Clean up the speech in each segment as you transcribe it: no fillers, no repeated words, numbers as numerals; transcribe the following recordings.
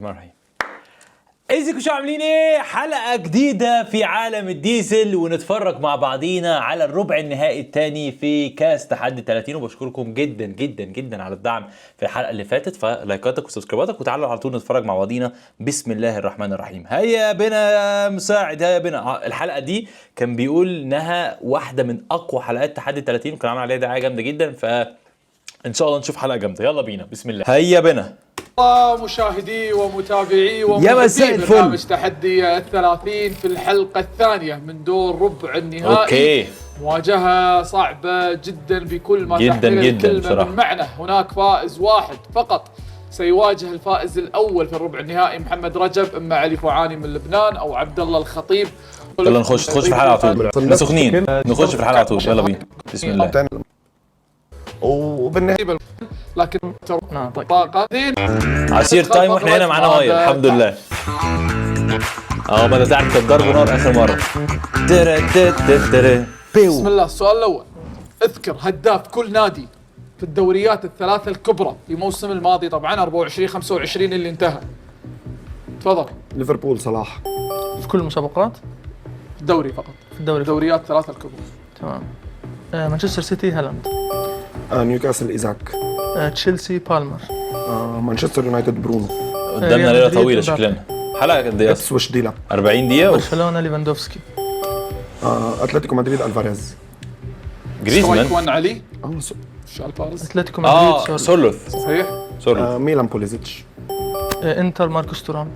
مرحبا. ازيكم شو عاملين ايه؟ حلقة جديدة في عالم الديزل ونتفرج مع بعضينا على الربع النهائي الثاني في كاس تحدي 30 وبشكركم جدا جدا جدا على الدعم في الحلقة اللي فاتت، فلايكاتك وسبسكرايباتك وتعالوا على طول نتفرج مع بعضينا. بسم الله الرحمن الرحيم. هيا بنا يا مساعد، هيا بنا. الحلقة دي كان بيقول انها واحدة من اقوى حلقات تحدي 30 وكان عامل عليها دعاية جامدة جدا، فان شاء الله نشوف حلقة جامدة. يلا بينا بسم الله. هيا بنا مشاهدي ومتابعي مساء الفل. برنامج تحدي 30 في الحلقة الثانية من دور ربع النهائي. اوكي. مواجهة صعبة جدا بكل ما جداً تحمل جداً الكلمة بصراحة. من معنى. هناك فائز واحد فقط سيواجه الفائز الأول في الربع النهائي، محمد رجب، إما علي فعاني من لبنان أو عبد الله الخطيب. يلا نخش في الحلقة على طول. سخنين نخش في الحلقة على طول. يلا بينا بسم الله. وبالنهايه لكن طاقتين عصير تايم واحنا هنا معانا ميه الحمد لله. ما تعرف كان ضرب نار اخر مره. بسم الله. السؤال الأول، اذكر هداف كل نادي في الدوريات الثلاثة الكبرى في موسم الماضي، طبعا 24-25 اللي انتهى. تفضل. ليفربول صلاح. في كل المسابقات؟ الدوري فقط، في الدوري فقط. الدوريات الثلاثة الكبرى. تمام. مانشستر سيتي هالاند. نيوكاسل إيزاك. تشيلسي بالمر. مانشستر يونايتد برونو. قدامنا ريال ليله مدريد طويله مبابي. شكلنا. حلقه قد ايه؟ إبسويتش ديلا. 40 دقيقه. برشلونة ليفاندوفسكي. أتلتيكو مدريد ألفاريز. سترايك جريزمان. 1 علي س- شال فارس. اتلتيكو مدريد سولوث. صحيح. سولوث. ميلان بوليزيتش. انتر ماركوس تورام.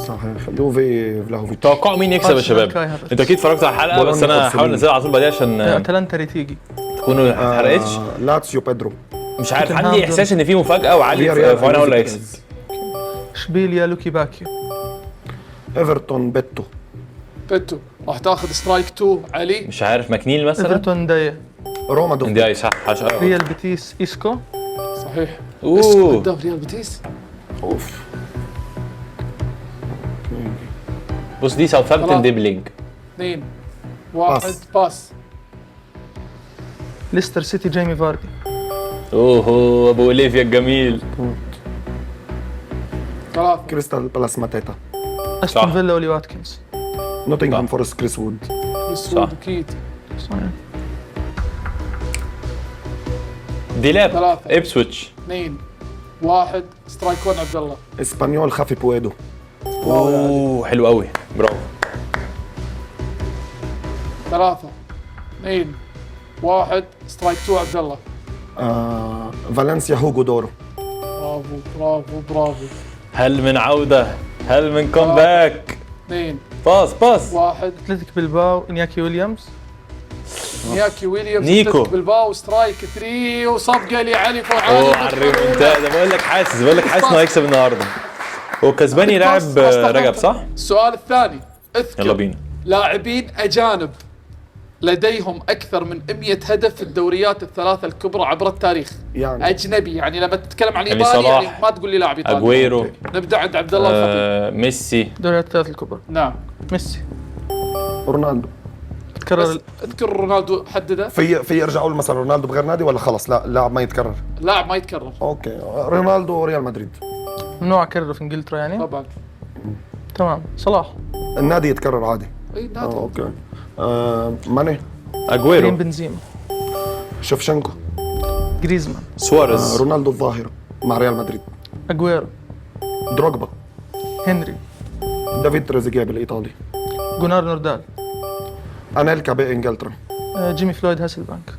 صحيح. يوفي فلاهوفيتش. توقعوا مين يكسب يا أرسنال شباب؟ كاي هافرتز. انتوا اكيد اتفرجتوا على الحلقه بس بولونيا انا هحاول أرسنال. انزلها على طول بعدين عشان اتلانتا ريتيجي. تكونوا ما اتحرقتش. لاتسيو بيدرو. مش عارف، توتنهام عندي احساس ان في مفاجاه وعلي فياريال فانا ولا ألفاريز. يكسب. اشبيليا لوكي باكيو. إيفرتون بيتو. بيتو. راح تاخذ سترايك 2 علي. مش عارف ماكنيل مثلا. ايفرتون داي. روما دوف. اندياي صح. ريال بيتيس ايسكو. صحيح. اوه. اسكو هداف ريال بيتيس. أوف. بص دي ساوثهامبتون خلاص. ديبلينج. 2 1 باس. باس. ليستر سيتي جيمي فاردي. اوه ابو اوليفيا الجميل. 3 كريستال بالاس ماتيتا. استون فيلا اولي واتكنز. نوتنغهام فورست كريس وود. يسود اكيد. صحيح. ديلاب. ثلاثة. ابسويتش. 2 1 سترايك 1 عبد الله. إسبانيول خافي بويدو. اوه حلو قوي برافو. 3 2 1 سترايك 2 عبد الله. فالنسيا هوغو دورو. برافو برافو برافو. هل من عودة؟ هل من كومباك؟ 2 باس 1 اتلتيك بلباو انياكي ويليامز. نياكي ويليامز. نيكو. أتلتيك بالباو سترايك 3 وصفقه لعلي اوه فعاني. على الريمونتادا. بقول لك حاسس انه هيكسب النهارده. هو كسبان يلعب رجب صح؟ السؤال الثاني، يلا اذكر بينا. لاعبين اجانب لديهم اكثر من 100 هدف في الدوريات الثلاثه الكبرى عبر التاريخ. يعني اجنبي، يعني لما تتكلم عن يعني ايطاليا صلاح، يعني ما تقول لي لاعب ايطالي. اجويرو. نبدا عند عبد الله الخطيب. ميسي. دوريات الثلاث الكبرى. نعم. ميسي. رونالدو. تكرر اذكر رونالدو، حدده. في يرجعوا له مثلا رونالدو بغير نادي ولا خلص لا لاعب ما يتكرر. لاعب ما يتكرر اوكي رونالدو ريال مدريد. ممنوع اكرره في انجلترا يعني. طبعا. تمام. صلاح. النادي يتكرر عادي. اي نادي. اوكي. ماني. كريم اجويرو. بنزيما. شفشنكو. جريزمان. سواريز. رونالدو الظاهرة مع ريال مدريد. اجويرو. دروغبا. هنري. دافيد تريزيجيه بالإيطالي. جونار نوردال. أنيلكا بإنجلترا. جيمي فلويد هاسلبانك.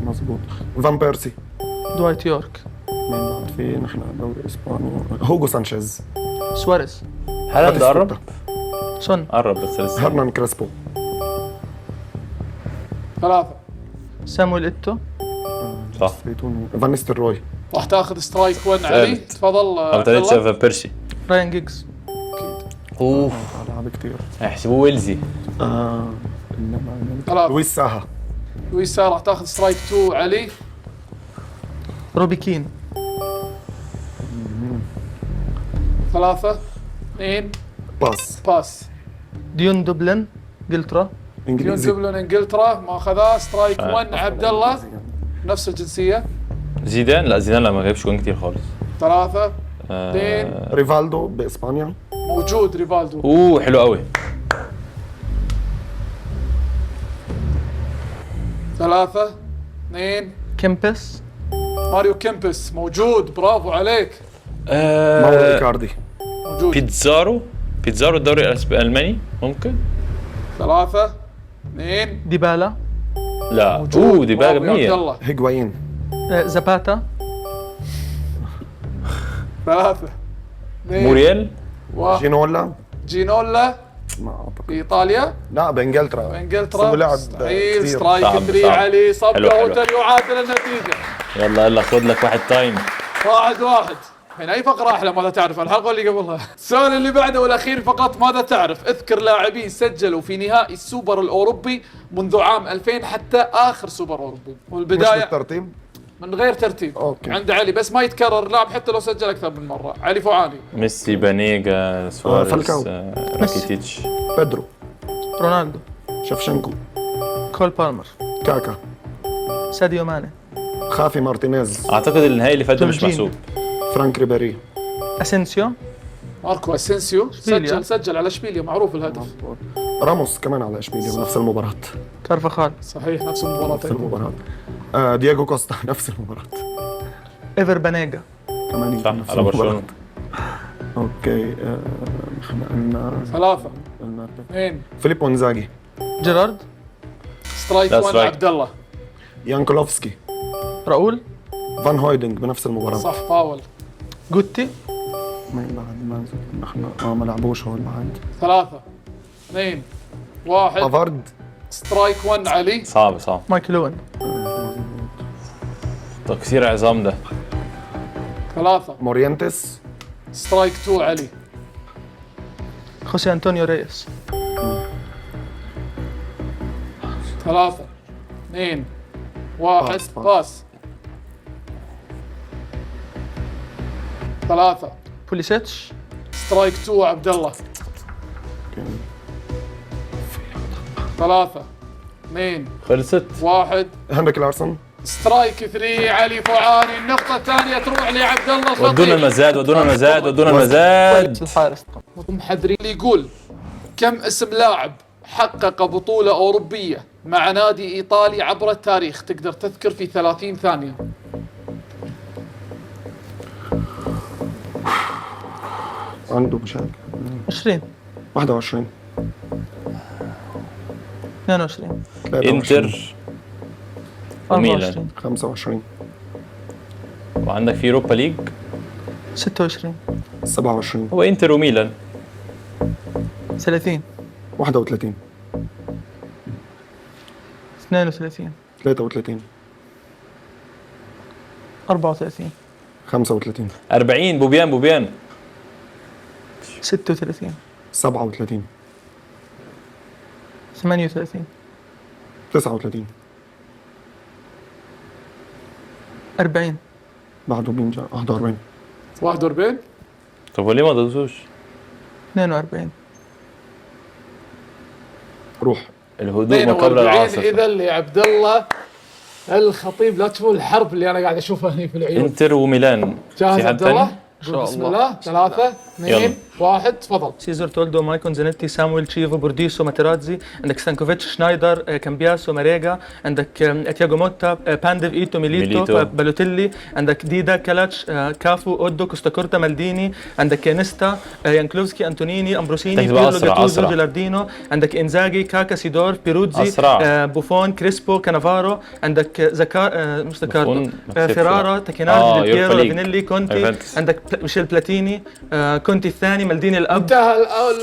مظبوط. فان بيرسي. دوايت يورك. مين بعد في نحن دوري إسباني. هوغو سانشيز. سواريز. هالاند قرب. سون. قرب بس لسه. هرنان كريسبو. 3 سامويل إيتو. صح. فان نيستلروي. راح تاخذ سترايك 1 علي. ثالث. تفضل او عبد الله. ثالث فان بيرسي. راين جيجز. اوف لاعب كثير. احسبوه ويلزي. ثلاثة. لويس ساها. لويس راح تاخذ سترايك 2 علي. روبي كين. 3 2 باس. باس. ديون دوبلن انجلترا. ديون انجليزي. دبلن انجلترا ما اخذها. سترايك 1 عبد الله. نفس الجنسيه. زيدان. لا زيدان لا ما جابش جون كتير خالص. 3 اثنين. ريفالدو باسبانيا. موجود ريفالدو. حلو قوي. 3 2. كيمبس. ماريو كيمبس موجود، برافو عليك. ماورو إيكاردي. موجود. بيتزارو الدوري الالماني ممكن. 3 2. ديبالا. لا موجود. دي بقى برافو يا عبد جميل. الله. هيغوايين. زاباتا. 3 2 موريال. 1. جينولا. جينولا ما أعتقد. في ايطاليا. لا بانجلترا. بانجلترا. لعب مستحيل. كثير. سترايك صعب، 3 صعب. علي صبغه حلو. وتر يعادل النتيجه. يلا خد لك واحد تايم. 1-1. الحين اي فقره احلى ماذا تعرف، الحلقه اللي قبلها. السؤال اللي بعده والاخير فقط، ماذا تعرف؟ اذكر لاعبين سجلوا في نهائي السوبر الاوروبي منذ عام 2000 حتى اخر سوبر اوروبي. مش والبدايه بالترتيب. من غير ترتيب. أوكي. عند علي بس ما يتكرر لاعب حتى لو سجل اكثر من مره. علي فوعاني. ميسي، بانيجا، سواريز، فالكاو. راكيتيتش. بيدرو. رونالدو. شفشنكو. كول بالمر. كاكا. ساديو ماني. خافي مارتينيز. اعتقد النهائي اللي فات ده مش جورجينيو. محسوب. فرانك ريبيري. اسينسيو. ماركو اسينسيو إشبيليا. سجل على اشبيليا، معروف الهدف. راموس كمان على اشبيليا بنفس المباراة. كارفاخال. صحيح نفس المباراه. نفس المباراة. دياغو كوستا نفس المباراة. ايفر بانيجا. كمان صح نفس على برشلونه. المباراة. اوكي احنا قلنا 3 قلنا 2. فيليبو انزاجي. جيرارد. سترايك لا، 1 سترايك. عبد الله. يانكولوفسكي. راؤول. فان هويدنج بنفس المباراة. صح فاول. جوتي. ما بعد ما احنا ما لعبوش هول بعد. 3 2 1. افارد. سترايك 1 علي. صعب. مايكل اوين. تكسير عظام ده. 3 مورينتس. سترايك 2 علي. خوسيه انطونيو ريس. 3 2 1. باس. باس. 3 بوليسيتش. سترايك 2 عبد الله. 3 2 خلصت. 1. هنريك لارسون. سترايك 3 علي فوعاني. النقطة الثانية تروح لعبد الله ودونا الخطيب. المزاد. الحارس. محذرين. اللي يقول كم اسم لاعب حقق بطولة أوروبية مع نادي إيطالي عبر التاريخ؟ تقدر تذكر في 30 ثانية. عنده مشاكل. 20. 21. 22. 23. انتر وميلان. 24. 25. وعندك في اوروبا ليج 26. 27. هو انتر وميلان. 30. 31. 32. 33. 34. 35. 40. بوبيان 36. 37. 38. 39. 40. بعده مين جاء؟ 41. 41. طب وليه ما ضدتوش؟ 42. روح. الهدوء ما قبل 42 العاصفة. إذا لعبد الله الخطيب. لا تشوفون الحرب اللي أنا قاعد أشوفها هنا في العيون. انتر وميلان. جاهز في عبد حد الله؟ ثاني؟ شاء بسم الله. الله. 3 يلا. 2 1. تفضل. سيزر تولدو مايكون زانيتي سامويل تشيفو بورديسو ماتيرازي. عندك ستانكوفيتش شنايدر كامبياسو ماريجا. عندك تياغو موتا بانديف ايتو ميليتو بالوتيلي. عندك ديدا كالاتش كافو اودو كوستاكورتا مالديني. عندك نيستا يانكلوفسكي انتونيني امبروسيني تكتب بيرلو أسرع، جاتوزو أسرع. جيلاردينو. عندك انزاجي كاكا سيدور بيروتزي أسرع. بوفون كريسبو كانافارو. عندك مش ذكارتو بوفون، ما كسبش. فيرارا تاكينارد ديل بييرو يوروبا ليج. رافينيلي كونتي. يوفنتوس. عندك ميشيل بلاتيني كونتي الثاني مالديني الاب. انتهى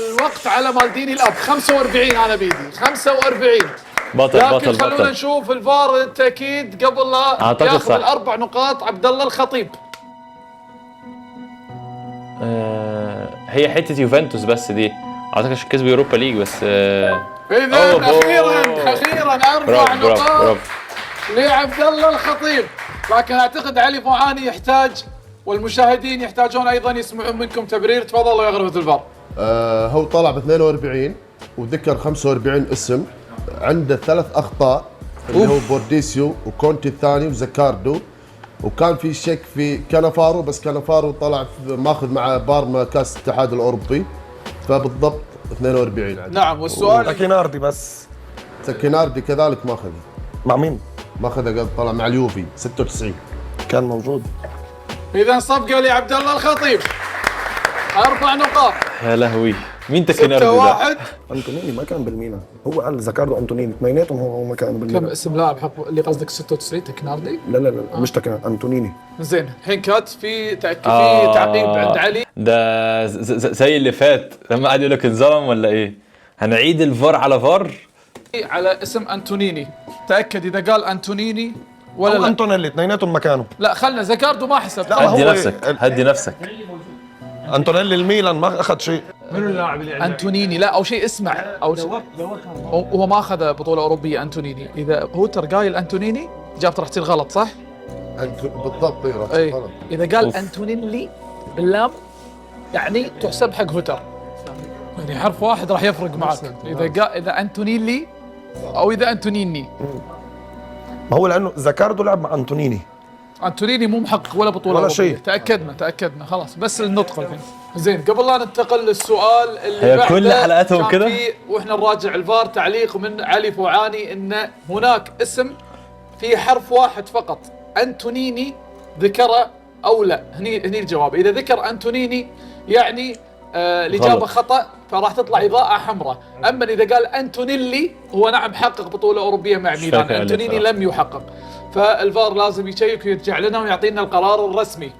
الوقت على مالديني الأب. 45 أنا بيدي 45. بطل لكن خلونا نشوف الفار التأكيد قبل لا أعتقد ياخذ صح. الأربع نقاط عبد الله الخطيب. هي حتة يوفنتوس بس دي اعتقد عشان كسبوا اوروبا ليج بس. إذا أوه. أخيرا 4 برافو نقاط برافو. لعبد الله الخطيب. لكن أعتقد علي فوعاني يحتاج والمشاهدين يحتاجون أيضا يسمعون منكم تبرير. تفضلوا يا غرفة الفار. هو طلع ب 42 وذكر 45 اسم. عنده 3 اخطاء اللي هو بورديسيو وكونتي الثاني وزكاردو. وكان في شك في كانافارو، بس كانافارو طلع ماخذ مع بارما كاس الاتحاد الاوروبي، فبالضبط 42 عدد. نعم، والسؤال اكيناردي بس سكيناردي كذلك ماخذها، مع مين؟ ماخذها قد طلع مع اليوفي 96. كان موجود. اذا صفقه لعبد الله الخطيب 4 نقاط. يا لهوي، مين 6 تكيناردي ده؟ 1. انتونيني ما كان بالميلان، هو قال زكاردو انتونيني اثنيناتهم هو ما كانوا كم بالميلان. اسم لاعب حق اللي قصدك 96 تكناردي؟ لا لا لا مش تكن انتونيني. زين، الحين كات في في تعقيب عند علي. ده زي اللي فات لما قعد يقول لك انظلم ولا ايه؟ هنعيد الفار على فار. على اسم انتونيني، تاكد اذا قال انتونيني ولا او لا. انتونيلي اثنيناتهم مكانوا. لا خلنا زكاردو ما حسب. لا، هدي هو نفسك هدي نفسك. انتونيلي الميلان ما اخذ شيء. انتونيني لا، او شيء اسمع، او هو ما اخذ بطوله اوروبيه انتونيني. اذا هوتر قايل انتونيني اجابته راح تصير غلط، صح؟ بالضبط اي غلط. اذا قال أوف. انتونيلي باللام يعني تحسب حق هوتر، يعني حرف واحد راح يفرق معك. اذا انتونيلي او اذا انتونيني. ما هو لانه زكاردو لعب مع انتونيني. انتونيني مو محقق ولا بطوله ولا أوروبية. شيء. تاكدنا خلاص، بس النطق الحين. زين، قبل لا ننتقل للسؤال اللي هي بعده، كل حلقاتهم كان كده؟ في واحنا نراجع الفار تعليق من علي فوعاني ان هناك اسم في حرف واحد فقط انتونيني ذكره او لا. هني الجواب، اذا ذكر انتونيني يعني الاجابه غلط. خطا، فراح تطلع اضاءه حمراء. اما اذا قال انتونيلي هو نعم حقق بطوله اوروبيه مع ميلان، فاكر انتونيني اللي لم يحقق. فالفار لازم يشيك ويرجع لنا ويعطينا القرار الرسمي.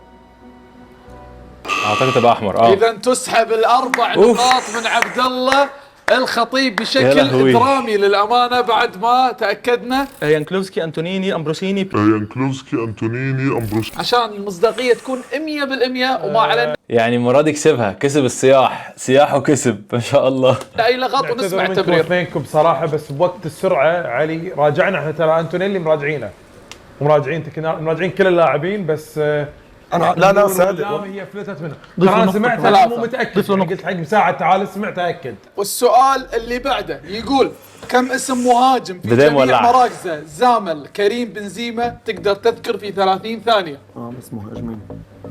اعتقد تبقى احمر. اذا تسحب الاربع أوف. نقاط من عبد الله الخطيب يا بشكل لهوي. درامي للامانه، بعد ما تاكدنا يانكلوفسكي انتونيني امبروسيني يانكلوفسكي أنتونيني أمبروس. عشان المصداقيه تكون 100% وما علينا يعني مراد كسبها، كسب الصياح، صياح وكسب ما شاء الله. اي لغط ونسمع منكم تبرير. اثنينكم بصراحه، بس بوقت السرعه علي راجعنا احنا، ترى انتونيلي مراجعينه مراجعين كل اللاعبين، بس انا لا اللام صادق. هي فلتت منها. ضيف ترى له انا نقطة سمعتها ثلاثة. مو متاكد، يعني قلت حق مساعة تعال سمعت اكد. والسؤال اللي بعده يقول كم اسم مهاجم في بداية جميع مولعة. مراكزه زامل كريم بنزيما تقدر تذكر في 30 ثانيه؟ بس مهاجمين.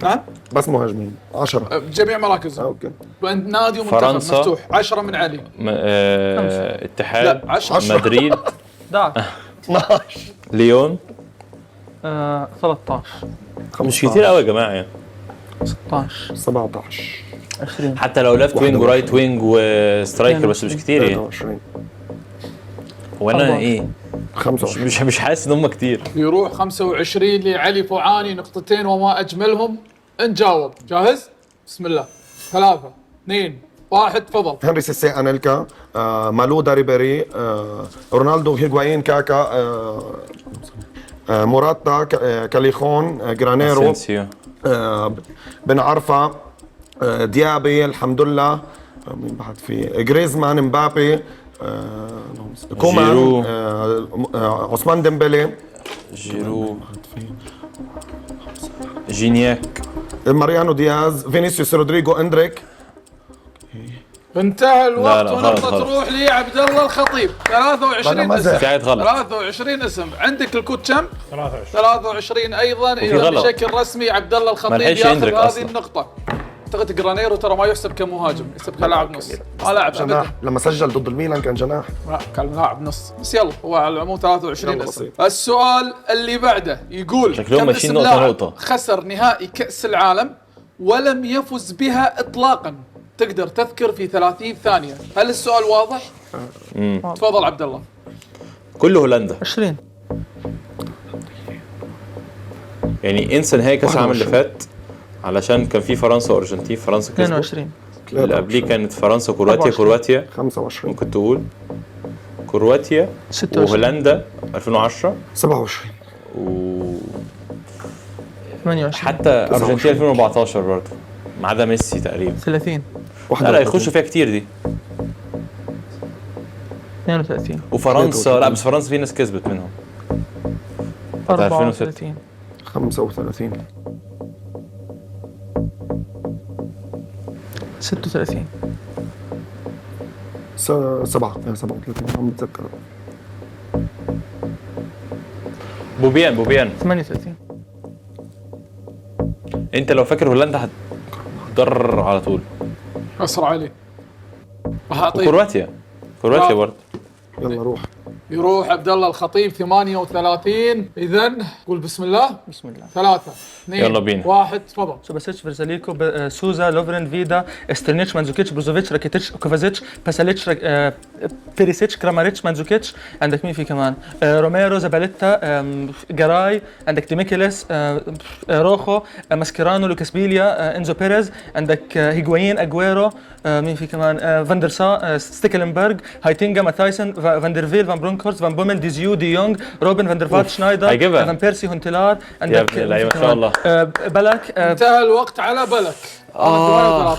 نعم، بس مهاجمين 10. بجميع مراكزه. اوكي. نادي ومنتخب فرنسا. مفتوح. 10 من علي. اتحاد. لا، 10. مدريد. 12. ليون. 13 مش كتير قوي يا جماعه يعني. 16 17. 20 حتى لو ليفت وينج ورايت وينج وسترايكر، بس مش كتير يعني. 23. هو انا ايه 25. مش حاسس ان هم كتير. يروح 25 لعلي فوعاني، نقطتين وما اجملهم. نجاوب. جاهز؟ بسم الله. 3 2 1 تفضل. هنري سيسي انيلكا، مالودا ريبيري، رونالدو هيغوايين كاكا، موراتا، كاليخون، جرانيرو، اسينسيو. بن عرفة، ديابي، الحمد لله، مين بعد في جريزمان، مبابي، كومان، جيرو. عثمان ديمبلي، جيرو. جينياك. ماريانو دياز، فينيسيوس، رودريجو، اندريك. انتهى الوقت لا، ونقطة غلط. تروح لعبد الله الخطيب. 23 أنا ما اسم. في عيد غلط. 23 اسم. عندك الكود كم؟ 23. 23 ايضا. اذا غلط. بشكل رسمي عبد الله الخطيب لحقش ياخذ يندرك هذه أصلاً. النقطة. اعتقد جرانيرو ترى ما يحسب كمهاجم، يحسب كلاعب نص. ما لاعب ابدا. جناح لما سجل ضد الميلان كان جناح. لا، كان لاعب نص. بس يلا، هو على العموم 23 يلا اسم. بسيط. السؤال اللي بعده يقول شكلهم كم ماشيين اسم نقطة لاعب نقطة. خسر نهائي كأس العالم ولم يفز بها اطلاقا تقدر تذكر في 30 ثانية؟ هل السؤال واضح؟ تفضل عبد الله. كله هولندا 20 يعني. انسى نهائي كاس العالم اللي فات علشان كان في فرنسا وارجنتين. فرنسا كسبوا. 22 اللي قبليه كانت فرنسا كرواتيا. 24. كرواتيا 25. ممكن تقول كرواتيا 26 وهولندا 2010 27. و 28 حتى ارجنتين 2014 برضه ما عدا ميسي تقريبا. 30 لا يخشوا فيها كتير دي. 32 وفرنسا لا، بس فرنسا في ناس كسبت منهم. 34 35. 36 7 37 عم بتذكر. بوبيان 38 انت لو فاكر هولندا هتضر على طول. اسرع علي. راح اعطيك. وكرواتيا برضه. يلا روح. يروح عبد الله الخطيب 38. اذا قول بسم الله. بسم الله. 3 2 يلا بينا. 1 تفضل. سوباسيتش، فيرزاليكو، سوزا، لوفرين، فيدا، استرنيتش، مانزوكيتش، بروزوفيتش، راكيتيتش، كوفازيتش، باساليتش، بيريسيتش، كراماريتش، مانزوكيتش. عندك مين في كمان؟ روميرو، زاباليتا، جاراي، عندك ديميكيليس، روخو، ماسكيرانو، لوكاس بيليا، انزو بيريز، عندك هيغوايين، اجويرو، مين في كمان؟ فاندر سا، ستيكلنبرغ، هايتينجا، ماتايسن، فاندرفيل، فان برونكورست، فان بومن، ديزيو، دي يونغ، روبن، فاندر فالت، شنايدر، هيجيبها. فان بيرسي، هونتيلار. يا عندك ابن اللعيبه ما شاء الله. بلك. انتهى الوقت على بلك.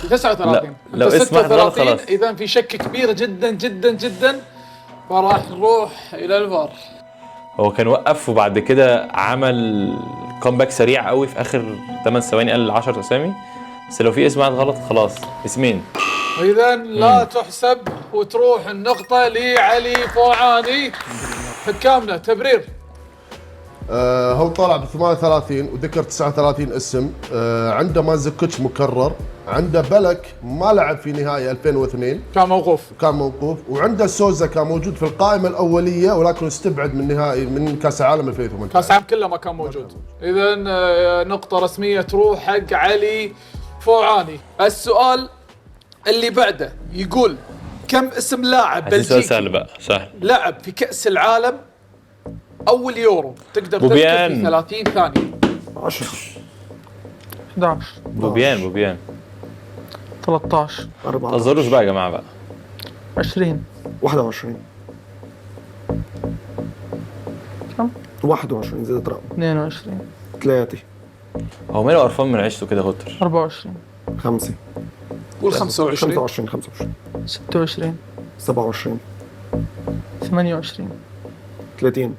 39. لو اسمك غلط خلاص. اذا في شك كبيره جدا جدا جدا، فراح نروح الى الفار. هو كان وقف وبعد كده عمل كومباك سريع قوي في اخر 8 ثواني، قال 10 اسامي. بس لو في اسم واحد غلط خلاص اسمين. اذا لا تحسب وتروح النقطه لعلي فوعاني. حكامنا تبرير. هو طالع ب 38 وذكر 39 اسم. عنده مانزوكيتش مكرر، عنده بلك ما لعب في نهائي 2002 كان موقوف، وعنده سوزا كان موجود في القائمه الاوليه ولكن استبعد من نهائي من كاس العالم 2018. كاس العالم كله ما كان موجود. اذا نقطه رسميه تروح حق علي فوعاني. السؤال اللي بعده يقول كم اسم لاعب سؤال سهل بلجيكي بقى، سهل. لعب في كاس العالم اول يورو؟ تقدر تذكر في 30 ثانيه. 10 11 بوبيان 13 4 تظهروش بقى يا جماعه بقى. 20 21 كم؟ 21 زدت رقم 22 3 هو ماله قرفان من عيشته كده هوتر. 24 5 قول 25 25 26 27 28 30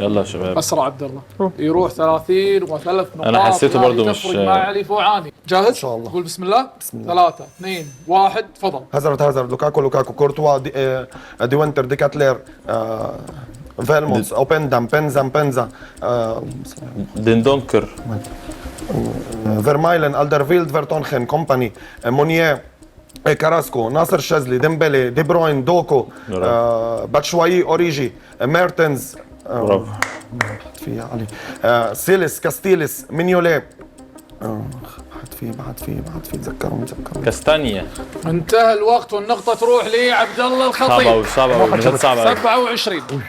يلا يا شباب. اسرع عبد الله. يروح 30 وثلاث نقاط. أنا حسيته برضو مش- تفرق مع علي فوعاني. جاهز؟ ان شاء الله. قول بسم الله. بسم الله. 3 2 1 تفضل. هازارد لوكاكو كورتوا دي وينتر دي كاتلير فيلمونس اوبندام بنزا ديندونكر، فيرمايلن الدرفيلد فيرتونخن كومباني مونيه كاراسكو ناصر الشاذلي ديمبلي دي بروين دوكو باتشواي اوريجي ميرتنز برافو. في علي سيلس كاستيلس مينيولي بعد في تذكرهم كاستانيا. انتهى الوقت والنقطة تروح لعبد الله صعبة الخطيب. أوي، صعبة أوي، نجاة صعبة أوي. 27. كم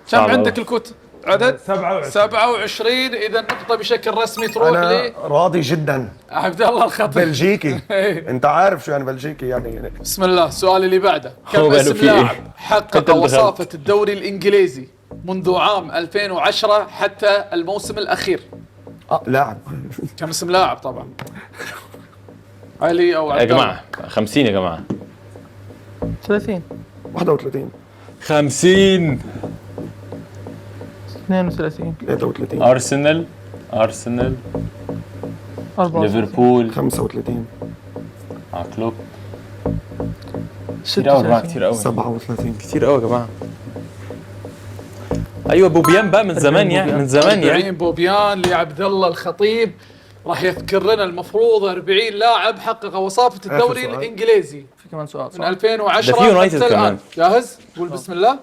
صعبة عندك أوي. الكوت؟ عدد 27. اذا النقطة بشكل رسمي تروح انا راضي جدا. لعبد الله الخطيب. بلجيكي انت عارف شو يعني بلجيكي يعني. بسم الله. السؤال اللي بعده هو كم قالوا اسم فيه إيه؟ لاعب حقق أنت اللي وصافة الدوري الانجليزي منذ عام 2010 حتى الموسم الاخير؟ لاعب كم اسم لاعب طبعا؟ علي او يا عبد الله؟ جماعة 50 يا جماعة. 30 31 50. 32 33 أرسنال 34 ليفربول 35 كلوب. كتير قوي يا جماعة، 36 كتير قوي 37 كتير قوي يا جماعة. ايوه بوبيان بقى من زمان يعني، من زمان يعني. 40 بوبيان لعبد الله الخطيب. راح يذكر لنا المفروض 40 لاعب حقق وصافة الدوري سؤال. الانجليزي في كمان سؤال من صح؟ 2010 ده في يونايتد حتى كمان. الان. جاهز؟ قول بسم الله.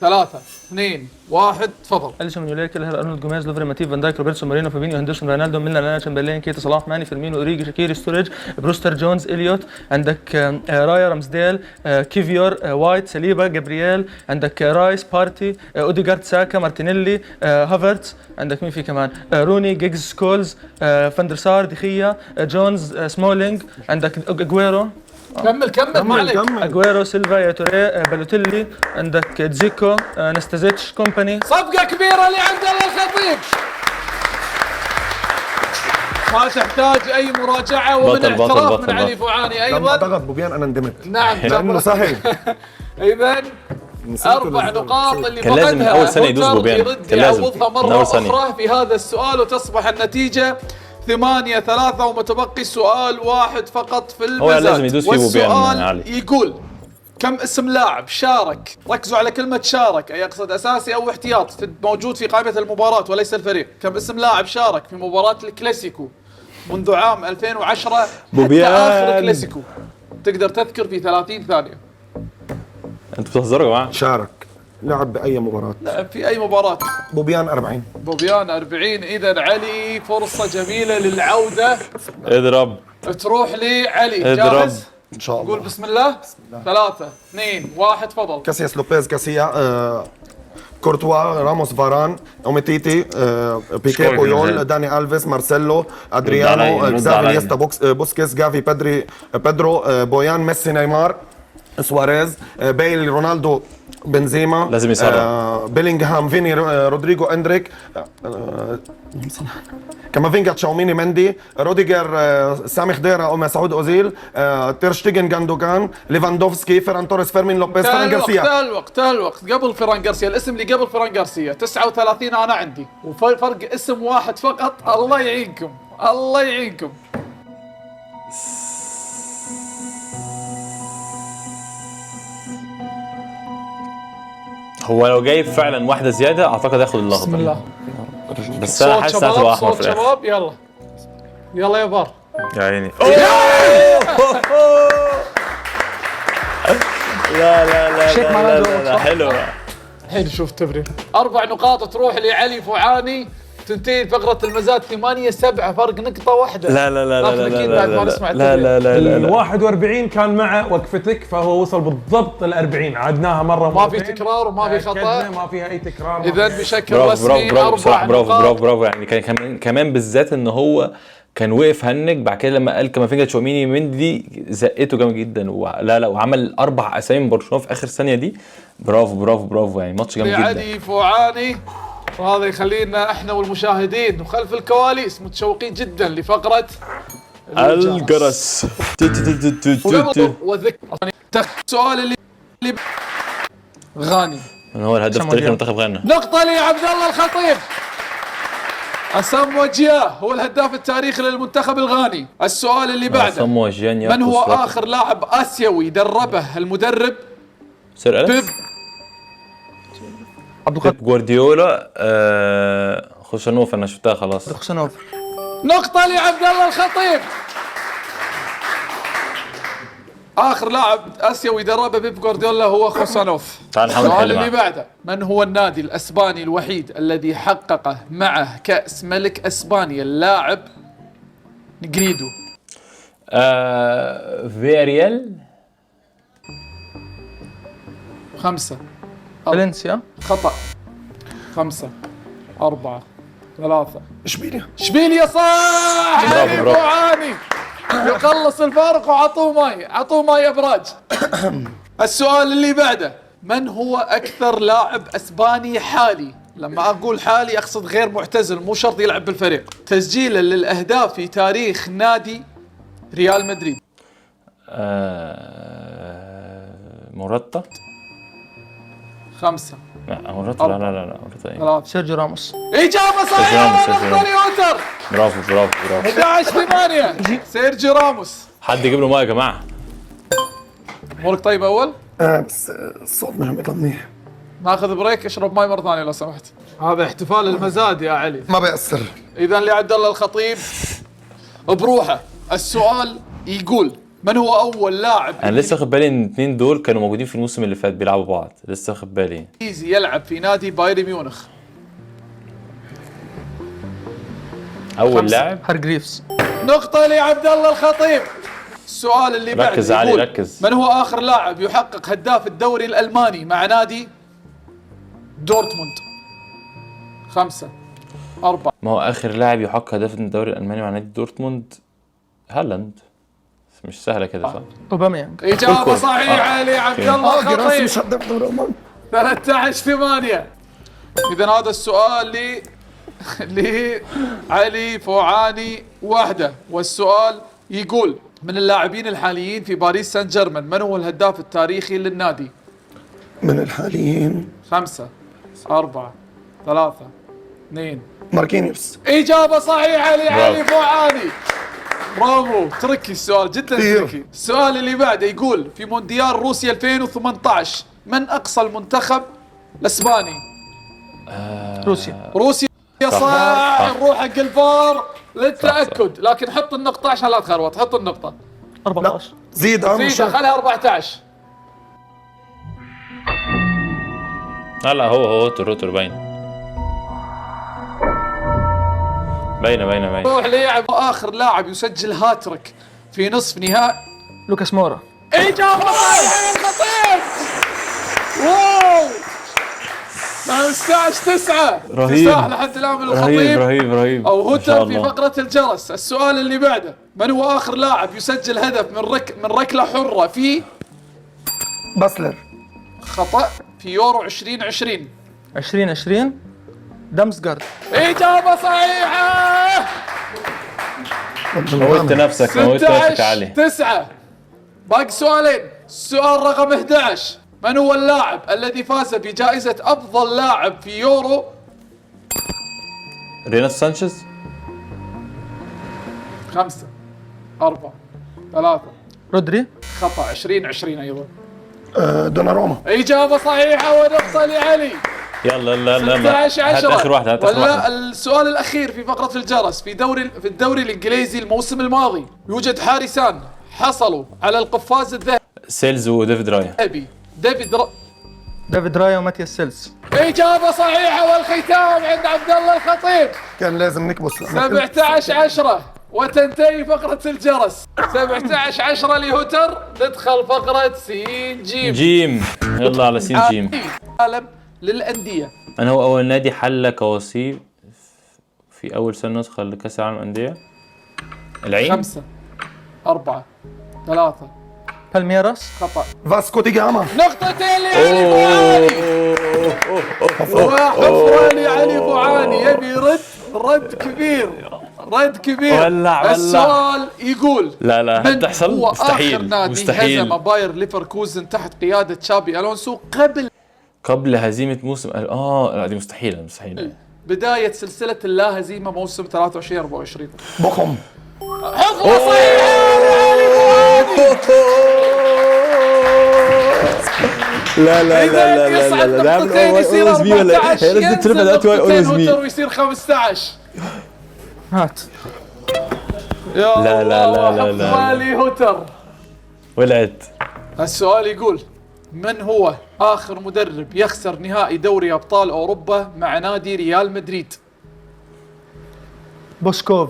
3 2 1 تفضل. اليسون، يولير، كيلهر، ارنولد، جوميز، لوفري، ماتيف، فان دايك، روبرتسون، مارينو، فابينيو، هندرسون، رونالدو، ميلنر، لانا، تشامبرلين، كيتا، صلاح، ماني، فيرمينو، اوريجي، شاكيري، ستوريج، بروستر، جونز، اليوت. عندك رايا، رامسديل، كيفيور، وايت، سليبا، جابرييل. عندك رايس، بارتي، اوديجارد، ساكا، مارتينيلي، هافرتس. عندك مين في كمان؟ روني، جيجز، سكولز، فاندرسار، دخيا، جونز، سمولينج. عندك اجويرو، كمل ما عليك. اجويرو، سيلفا، يا توري، بالوتيلي. عندك تزيكو، نستازيتش، كومباني. صفقة كبيرة لعبد الله الخطيب. ما تحتاج اي مراجعة ومن بطل، اعتراف بطل، من علي بطل. فوعاني لما ايضا. ضغط بوبيان انا ندمت نعم لانه سهل. اذا نسيته 4 للزمن. نقاط اللي كان لازم من فقدها أول سنة يدوس هوتر بوبيان. يرد كان لازم. يعوضها من مرة أول ثانية. أخرى في هذا السؤال وتصبح النتيجة 8-3 ومتبقي سؤال واحد فقط في المزاد. هو لازم يدوس فيه بوبيان والسؤال يا علي. يقول كم اسم لاعب شارك، ركزوا على كلمة شارك، أي يقصد أساسي أو احتياط، موجود في قائمة المباراة وليس الفريق. كم اسم لاعب شارك في مباراة الكلاسيكو منذ عام 2010 حتى بوبيان. آخر كلاسيكو؟ تقدر تذكر في 30 ثانية. انتوا بتهزروا يا جماعه؟ شارك لعب باي مباراه. لعب في أي مباراة؟ بوبيان 40. بوبيان 40. إذا علي فرصة جميلة للعودة، اضرب تروح لعلي. اضرب. جاهز؟ ان شاء قول الله. بسم الله. 3 2 1 تفضل. كاسياس لوبيز كاسيا كورتوا راموس فاران اوميتيتي بيكي شكراً بويول جزيلاً. داني الفيس مارسيلو رد ادريانو علي، رد اكزافي علي. نيستا بوسكيس جافي بيدرو بويان ميسي نيمار سواريز بيل رونالدو بنزيما لازم يسرع. بيلينغهام فيني رودريجو اندريك كامافينجا تشاوميني مندي روديجر سامي خضيره او مسعود اوزيل تيرشتيجن جاندوجان ليفاندوفسكي فيران توريس فيرمين لوبيز فران غارسيا. انتهى الوقت قبل فران غارسيا. الاسم اللي قبل فران غارسيا 39 انا عندي، وفرق اسم واحد فقط. الله يعينكم الله يعينكم. هو لو جايب فعلا واحده زياده اعتقد ياخد اللقب. بسم الله. بس انا صوت حاسس هتبقى شباب احمر صوت في الاخر. شباب. يلا يلا يا فار. يا عيني. لا لا لا شيك لا معنا لا, جوه، لا, لا صح؟ حلو. الحين شوف تمرين. 4 نقاط تروح لعلي فوعاني. تنتهي فقرة المزاد 8-7 فرق نقطة واحدة. لا لا لا لا لكن لا أكيد لا بعد ما لا نسمع لا التمرين. لا لا لا ال لا 41 كان مع وقفتك فهو وصل بالضبط ال 40 عدناها مره ما في مرتين. تكرار وما في خطأ. أكدنا ما فيها اي تكرار. ما إذا فيها- بشكل برافو رسمي برافو برافو 4 بصراحه برافو نقاط. برافو برافو يعني كمان بالذات ان هو كان وقف هنج بعد كده لما قال كامافينجا تشاوميني مندي زقته جامد جدا لا وعمل 4 اسامي من برشلونه في اخر ثانيه دي. برافو برافو برافو يعني ماتش جامد جدا. لعلي فوعاني. وهذا يخلينا احنا والمشاهدين وخلف الكواليس متشوقين جدا لفقرة الجرس. وذكر السؤال اللي غاني. من هو الهداف التاريخي لمنتخب غانا؟ نقطة لعبد الله الخطيب. أسامو جياه هو الهداف التاريخي للمنتخب الغاني. السؤال اللي بعده، صمو جيان من هو آخر لاعب آسيوي دربه المدرب سير أليكس؟ بيب بيب جوارديولا. خوشانوف انا شفتها خلاص. خوشانوف. نقطة لعبد الله الخطيب. آخر لاعب آسيوي دربه بيب جوارديولا هو خوسانوف. تعال نحاول السؤال نحل اللي معاه. بعده، من هو النادي الأسباني الوحيد الذي حقق معه كأس ملك أسبانيا اللاعب نجريدو؟ فياريال. 5 فالنسيا. خطأ. 5 4 3 اشبيليا. اشبيليا صح. برافو، علي برافو. بوعاني يخلص الفارق وعطوه ماي ابراج. السؤال اللي بعده، من هو اكثر لاعب اسباني حالي، لما اقول حالي اقصد غير معتزل مو شرط يلعب بالفريق، تسجيلا للاهداف في تاريخ نادي ريال مدريد؟ موراتا. 5 لا موراتا لا لا لا موراتا ايه. 3 سيرجيو راموس. اجابه سيرجيو صحيحه. راموس. نقطه ليوتر. برافو برافو برافو. 11-8 سيرجيو راموس. حد يجيب له ماء يا جماعه. امورك طيب اول؟ بس الصوت مش عم منيح. ناخذ بريك اشرب ماي مره ثانيه لو سمحت. هذا احتفال المزاد يا علي. ما بيأثر. اذا لعبد الله الخطيب بروحه. السؤال يقول، من هو اول لاعب انا لسه واخد بالي ان الاثنين دول كانوا موجودين في الموسم اللي فات بيلعبوا بعض. لسه واخد بالي. انجليزي يلعب في نادي بايرن ميونخ؟ اول 5. لاعب. هارجريفز. نقطة لعبد الله الخطيب. السؤال اللي بعده ركز علي، يقول، ركز. من هو آخر لاعب يحقق هداف الدوري الألماني مع نادي دورتموند؟ 5 4 ما هو اخر لاعب يحقق هدف الدوري الالماني مع نادي دورتموند هالاند. بس مش سهله كده صح؟ اوباميانج. إجابة كل. صحيحة لعبد الله راسي الخطيب. مش هدف دوري الألماني. 13-8. إذا هذا السؤال لعلي فوعاني وحده. والسؤال يقول، من اللاعبين الحاليين في باريس سان جيرمان من هو الهداف التاريخي للنادي؟ من الحاليين 5 4 3 2 ماركينيوس. إجابة صحيحة لعلي برافو. فوعاني. برافو. تركي السؤال جدا تركي. السؤال اللي بعده يقول في مونديال روسيا 2018 من اقصى المنتخب الاسباني؟ روسيا صح. نروح حق الفار للتاكد، لكن حط النقطه عشان لا تخربط. حط النقطه 14. زيد خليها 14. لا هو روتر باينه. روح ليعب اخر لاعب يسجل هاتريك في نصف نهائي. لوكاس مورا. اجابه صحيحه يا الخطيب. واو 15-9. رهيب. تساح لحد الان من الخطيب رهيب او ما شاء هوتر في الله. فقره الجرس. السؤال اللي بعده من هو اخر لاعب يسجل هدف من ركله حره في باسلر. خطا في يورو 2020؟ 2020 دامسغارد. اجابه صحيحه. موتت نفسك علي. 16-9. باقي سؤالين. السؤال رقم 11 من هو اللاعب الذي فاز بجائزة أفضل لاعب في يورو؟ رينات سانشيز. 5 4 3. رودري. خطأ 2020 أيضا. دوناروما. إجابة صحيحة ونقطة لعلي. يلا 16-10. هات آخر واحدة. ولا السؤال الأخير في فقرة الجرس في الدوري الإنجليزي الموسم الماضي يوجد حارسان حصلوا على القفاز الذهبي. سيلز وديفيد رايا. ديفيد رايا وماتياس سيلز. إجابة صحيحة والختام عند عبد الله الخطيب. كان لازم نكبس. 17-10 وتنتهي فقرة الجرس. 17-10 لهوتر. ندخل فقرة سين جيم. يلا على سين جيم. عالم للأندية. أنا هو أول نادي حل كواسيب في أول سنة نسخة لكأس العالم الأندية. العين. 5 4 3. بالميراس. خطأ. فاسكو دي جاما. نقطتين لعلي بوعاني. وحفرة لعلي بوعاني. يبي رد كبير. ولع. السؤال يقول لا من تحصل. هو مستحيل. آخر نادي هزم باير ليفركوزن تحت قيادة تشابي ألونسو قبل هزيمة موسم لا دي مستحيل. بداية سلسلة اللا هزيمة موسم 23-24؟ بوخم. حفظ صحيحة لعلي بوعاني. لا يصعد نقطتين يصير 14. ينزل نقطتين هوتر ويصير 15. هات. يا لا. حفظها لي هوتر. ولعت. السؤال يقول من هو آخر مدرب يخسر نهائي دوري أبطال أوروبا مع نادي ريال مدريد؟ بوسكوف.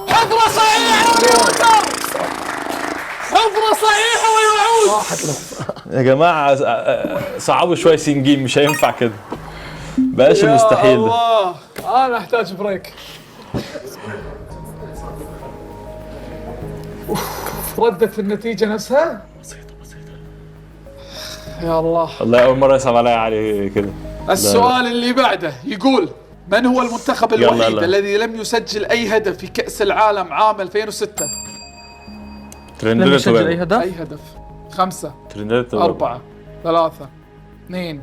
حفرة صحيحة لهوتر. حفرة صحيحة ويعود. يا جماعة صعبوا شوية سنجين مش هينفع كده. بقاش المستحيل ده. الله أنا أحتاج بريك. ردت النتيجة نفسها؟ بسيطة. يا الله. والله أول مرة يصعب عليا علي كده. السؤال اللي بعده يقول من هو المنتخب الوحيد الذي لم يسجل أي هدف في كأس العالم عام 2006؟ لم يسجل أي هدف. 5 4 3 2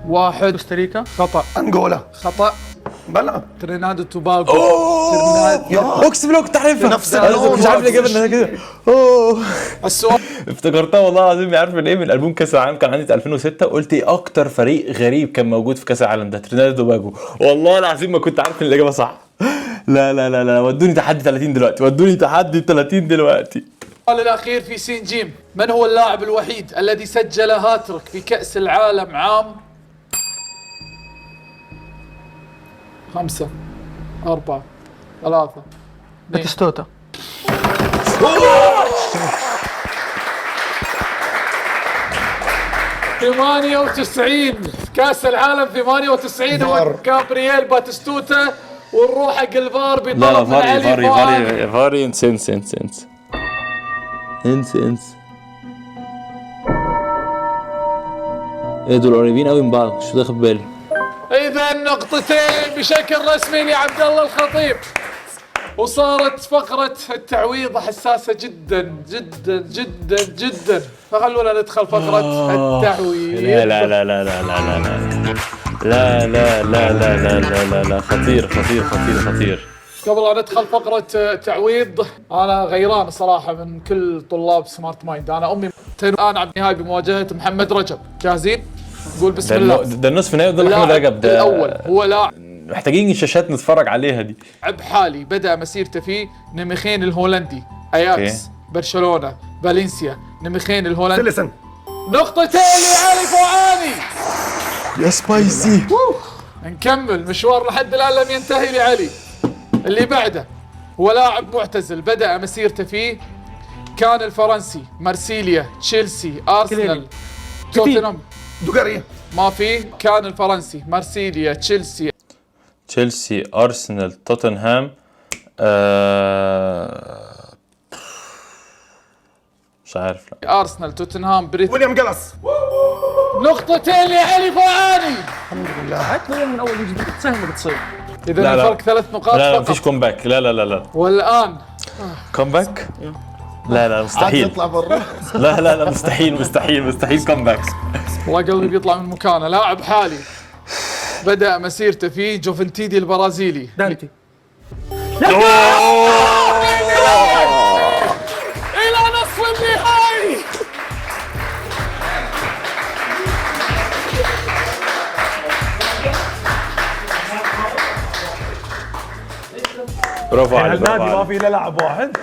1. كوستاريكا. خطأ. انغولا. خطأ. بلا. ترينادو توباغو. اقسم بالله كنت عارفها. نفس اللون. مش عارف ليه جابها كده. السؤال افتكرتها والله العظيم. عارف من ايه؟ من البوم كاس العالم كان عندي 2006. قلت ايه اكتر فريق غريب كان موجود في كاس العالم ده؟ ترينادو توباغو. والله العظيم ما كنت عارف ان الاجابه صح. لا ودوني تحدي 30 دلوقتي. السؤال الأخير في سين جيم من هو اللاعب الوحيد الذي سجل هاتريك في كأس العالم عام 5 4 3 باتيستوتا. ثمانية 98 كأس العالم 98 هو جابرييل باتيستوتا. ونروح حق الفار بطلب من علي بوعاني. فاري انس ايه دول قريبين قوي من بعض مش واخد بالي. إذا نقطتين بشكل رسمي لعبد الله الخطيب. وصارت فقرة التعويض حساسة جدا جدا جدا جدا. فخلونا ندخل فقرة التعويض. لا خطير. قبل لا ندخل فقرة تعويض، أنا غيران صراحة من كل طلاب سمارت مايند. أنا أمي الآن على النهائي بمواجهة محمد رجب. جاهزين؟ نقول بسم الله. ده النصف نهائي قدام محمد رجب. ده الأول هو لاعب محتاجين شاشات نتفرج عليها دي. حالي بدأ مسيرته في نيمخين الهولندي، أياكس، برشلونة، فالنسيا. نيمخين الهولندي. سيلسن. نقطتين لعلي فوعاني. يا سبايسي. نكمل مشوار لحد الآن لم ينتهي لعلي. اللي بعده هو لاعب معتزل بدأ مسيرته فيه كان الفرنسي، مارسيليا، تشيلسي، أرسنال، توتنهام. دوغاريا. ما في. كان الفرنسي، مارسيليا، تشيلسي، ارسنال، توتنهام. مش عارف. لا. أرسنال، توتنهام، ويليام جلاس. نقطتين لعلي فوعاني. عدنا من اول وجديد سهله بتصير. إذا لا. الفرق 3 نقاط لا فقط. مفيش كومباك. لا والآن كومباك. لا مستحيل. يطلع برا. لا مستحيل كومباك. والله قلبي بيطلع من مكانه. لاعب حالي بدأ مسيرته في جوفنتيدي البرازيلي. دانتي. إلى نصف النهائي. برافو عليك. النادي ما في الا لاعب واحد.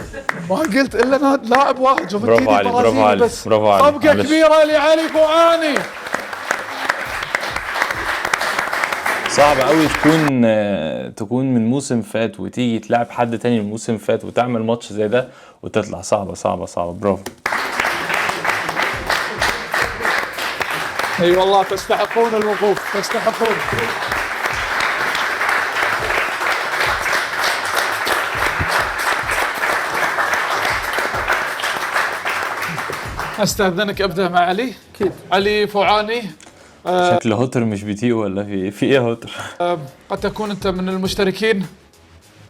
ما قلت إلا لاعب واحد. جوفنتيدي برافو عليك، البرازيلي برافو عليك، بس. برافو عليك. طبقة معلش. كبيرة لعلي فوعاني. صعب قوي تكون من موسم فات وتيجي تلعب حد تاني من موسم فات وتعمل ماتش زي ده وتطلع. صعبة. برافو. اي والله تستحقون الوقوف، تستحقون. استاذنك ابدا مع علي. اكيد. علي فوعاني، شكله هوتر مش بيطيق ولا في ايه هوتر؟ قد تكون انت من المشتركين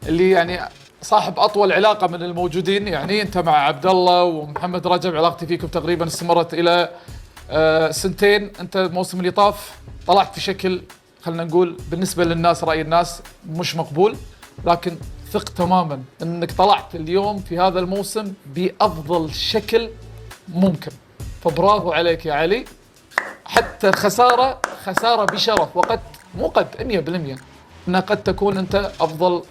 اللي يعني صاحب اطول علاقه من الموجودين. يعني انت مع عبد الله ومحمد رجب علاقتي فيكم تقريبا استمرت الى 2 سنين. انت الموسم اللي طاف طلعت في شكل خلينا نقول بالنسبه للناس، راي الناس مش مقبول، لكن ثق تماما انك طلعت اليوم في هذا الموسم بافضل شكل ممكن. فبرافو عليك يا علي. حتى الخساره خساره بشرف، وقد مو قد 100% انها قد تكون انت افضل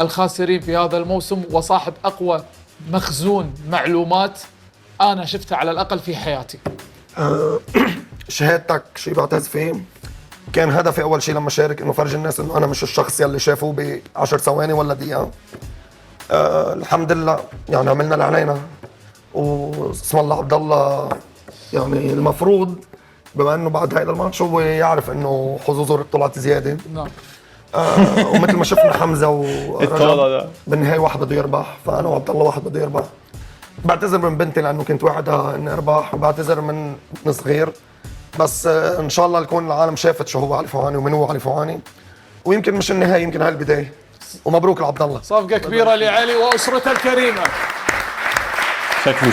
الخاسرين في هذا الموسم وصاحب اقوى مخزون معلومات انا شفتها على الاقل في حياتي. شهادتك شيء بعتز فيه. كان هدفي اول شيء لما شارك انه فرج الناس انه انا مش الشخص يلي شافوه ب10 ثواني ولا دقيقه. الحمد لله يعني عملنا اللي علينا، واسم الله عبد الله يعني المفروض بما انه بعد هذا الماتش هو يعرف انه حظوظه طلعت زياده. نعم. ومثل ما شفنا حمزه الطاولة ورجب ده. بالنهايه واحد بده يربح، فانا وعبد الله واحد بده يربح. بعتذر من بنتي لانه كنت وعدها اني اربح، وبعتذر من ابن صغير، بس ان شاء الله يكون العالم شافت شو هو علي فوعاني ومن هو علي فوعاني، ويمكن مش النهايه يمكن هاي البدايه. ومبروك لعبد الله. صفقه كبيره لعلي واسرته الكريمه. شكله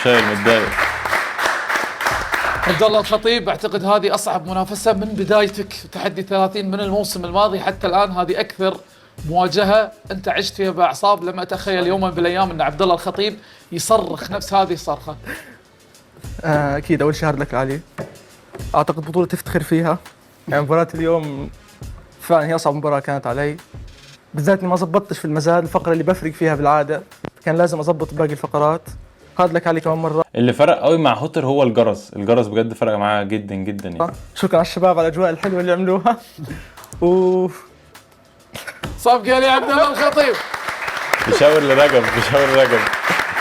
شايل متضايق. عبد الله الخطيب، اعتقد هذه اصعب منافسه من بدايتك تحدي 30 من الموسم الماضي حتى الان. هذه اكثر مواجهه انت عشت فيها باعصاب. لما اتخيل يوما من الايام ان عبد الله الخطيب يصرخ نفس هذه الصرخه. اكيد اول شيء هارد لك علي. اعتقد بطوله تفتخر فيها. يعني مباراه اليوم فعلا هي اصعب مباراه كانت علي، بالذات اني ما زبطتش في المزاد، الفقره اللي بفرق فيها بالعاده، كان لازم اضبط باقي الفقرات. هارد لك علي كمان مره. اللي فرق قوي مع هوتر هو الجرس بجد فرق معاه جدا يعني. شكرا على الشباب على الاجواء الحلوه اللي عملوها. صفقه لعبد الله الخطيب. بيشاور لرجب.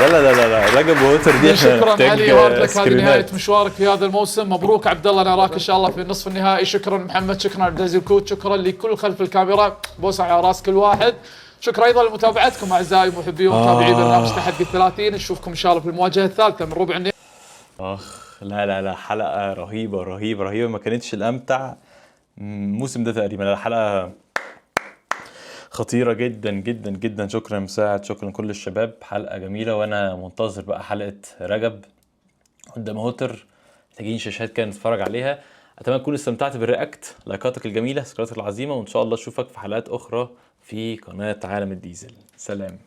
لا رجب وهوتر دي شكرا علي، هارد لك. هذه نهايه سكرينات. مشوارك في هذا الموسم. مبروك عبد الله، نراك ان شاء الله في النصف النهائي. شكرا محمد، شكرا عبد العزيز الكوت، شكرا لكل خلف الكاميرا، بوسه على راس كل واحد. شكرا ايضا لمتابعتكم اعزائي محبي ومتابعي برنامج تحدي 30. نشوفكم ان شاء الله في المواجهه الثالثه من ربع النهائي. لا حلقة رهيبة ما كانتش الأمتع الموسم ده تقريبا. الحلقة خطيرة جدا. شكرا مساعد، شكرا كل الشباب. حلقة جميلة، وأنا منتظر بقى حلقة رجب قدام هوتر. محتاجين شاشات كده نتفرج عليها. اتمنى تكونوا استمتعت بالرياكت، لايكاتك الجميله، سكراتك العظيمه، وان شاء الله اشوفك في حلقات اخرى في قناه عالم الديزل. سلام.